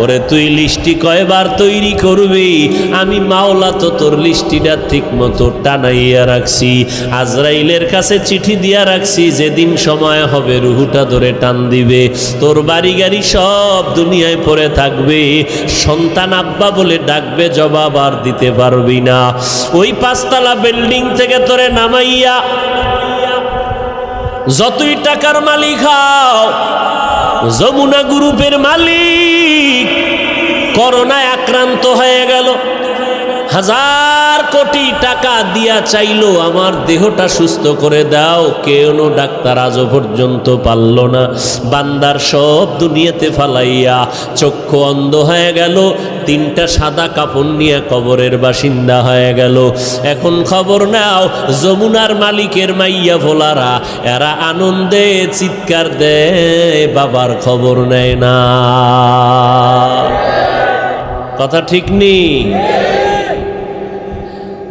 ওরে তুই লিস্টি কয়বার তৈরি করবি, আমি মাওলা তো তোর লিস্টিটা ঠিক মতো টানাইয়া রাখছি, আজরাইলের কাছে চিঠি দিয়া রাখছি, যেদিন সময় হবে রুহুটা ধরে টান দিবে, তোর বাড়ি গাড়ি সব দুনিয়ায় পড়ে থাকবে, সন্তান আব্বা বলে ডাকবে, জবাব আর দিতে পারবি না। ওই 5 তলা বিল্ডিং থেকে তোরে নামাইয়া যতই টাকার মালিক হও, যমুনা গ্রুপের মালিক করোনায় আক্রান্ত হয়ে গেল, 1000 কোটি টাকা দিয়া চাইলো আমার দেহটা সুস্থ করে দাও, কেন ডাক্তার আজও পর্যন্ত পারল না। বান্দার সব দুনিয়াতে ফালাইয়া চক্ষু অন্ধ হয়ে গেল, 3টা সাদা কাপড় নিয়ে কবরের বাসিন্দা হয়ে গেল। এখন খবর নাও, যমুনার মালিকের মাইয়া ভোলারা এরা আনন্দে চিৎকার দেয়, বাবার খবর নেয় না। কথা ঠিক নেই?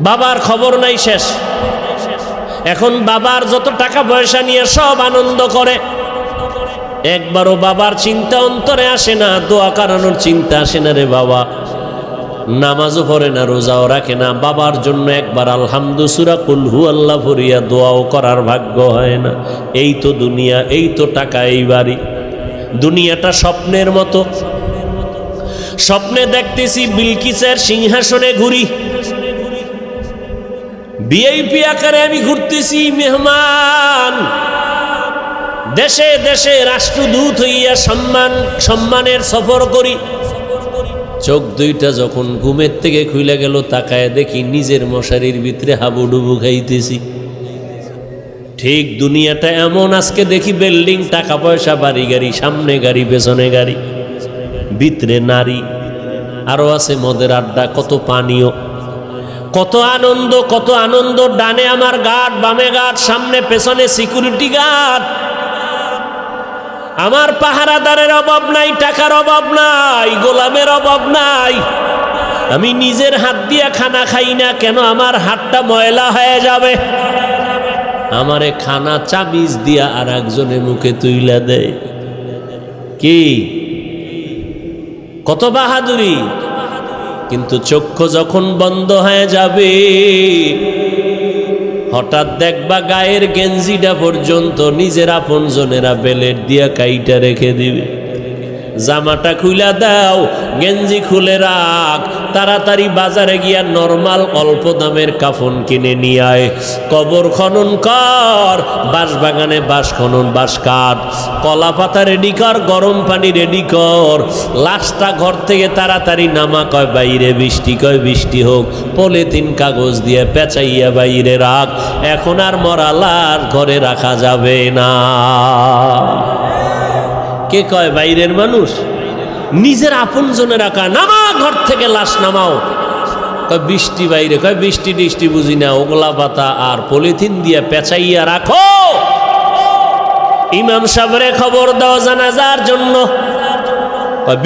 বাবার খবর নাই, শেষ। এখন বাবার যত টাকা পয়সা নিয়ে সব আনন্দ করে, একবারও বাবার চিন্তা অন্তরে আসে না, দোয়া করানোর চিন্তা আসে না রে বাবা। নামাজও পড়ে না, রোজাও রাখে না, বাবার জন্য একবার আলহামদু সূরা কুল হু আল্লাহ পড়িয়া দোয়াও করার ভাগ্য হয় না। এই তো দুনিয়া, এই তো টাকা, এই বাড়ি। দুনিয়াটা স্বপ্নের মতো, স্বপ্নে দেখতেছি বিলকিসের সিংহাসনে ঘুরি, ভিআইপি আকারে আমি ঘুরতেছি, মেহমান, দেশে দেশে রাষ্ট্রদূত হইয়া সম্মানের সফর করি। চোখ দুইটা যখন ঘুমের থেকে খুলে গেল, তাকায় দেখি নিজের মশারির ভিতরে হাবুডুবু খাইতেছি। ঠিক দুনিয়াটা এমন, আজকে দেখি বিল্ডিং, টাকা পয়সা, বাড়ি গাড়ি, সামনে গাড়ি, পেছনে গাড়ি, ভিতরে নারী, আরো আছে মদের আড্ডা, কত পানীয়, কত আনন্দ, কত আনন্দ। ডানে আমার গার্ড, বামে গার্ড, সামনে পেছনে সিকিউরিটি গার্ড। আমার পাহারাদারের অভাব নাই, টাকার অভাব নাই, গোলামের অভাব নাই। আমি নিজের হাত দিয়া খানা খাই না, কেন আমার হাতটা ময়লা হয়ে যাবে। আমারে খানা চাবিজ দিয়া আর একজনের মুখে তুইলা দেয়। কি কত বাহাদুরি! কিন্তু চক্ষু যখন বন্ধ হয়ে যাবে, হঠাৎ দেখবা গায়ের গেঞ্জিটা পর্যন্ত নিজের আপন জনেরা বেলেট দিয়া কাইটা রেখে দিবে। জামাটা খুলে দাও, গেঞ্জি খুলে রাখ, তাড়াতাড়ি বাজারে গিয়া নরমাল অল্প দামের কাফন কিনে নিয়ে আয়। কবর খনন কর, বাঁশ বাগানে বাঁশ খনন, বাঁশ কাট, কলা পাতা রেডি কর, গরম পানি রেডি কর, লাশটা ঘর থেকে তাড়াতাড়ি নামা। কয় বাইরে বৃষ্টি, কয় বৃষ্টি হোক, পলিথিন কাগজ দিয়ে পেঁচাইয়া বাইরে রাখ। এখন আর মরা লাশ ঘরে রাখা যাবে না। কে কয় বাইরের মানুষ? নিজের আপন জনে রাখা। নামা ঘর থেকে, লাশ নামাও। কয় বৃষ্টি বাইরে, কয় বৃষ্টি টিষ্টি বুঝি না, ওগলা পাতা আর পলিথিন দিয়ে পেঁচাইয়া রাখো। ইমাম সাহেবরে খবর দাও জানাজার জন্য।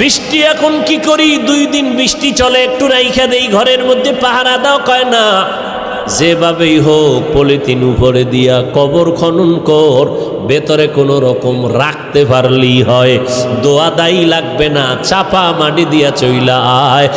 বৃষ্টি এখন কি করি, 2 দিন বৃষ্টি চলে, একটু রাইখা দেই ঘরের মধ্যে, পাহারা দাও। কয় না, যেভাবেই হোক পলিথিন উপরে দিয়া কবর খনন কর, ভেতরে কোনো রকম রাখতে পারলেই হয়। দোয়া দায়ী লাগবে না, চাপা মাটি দিয়া চইলা আয়।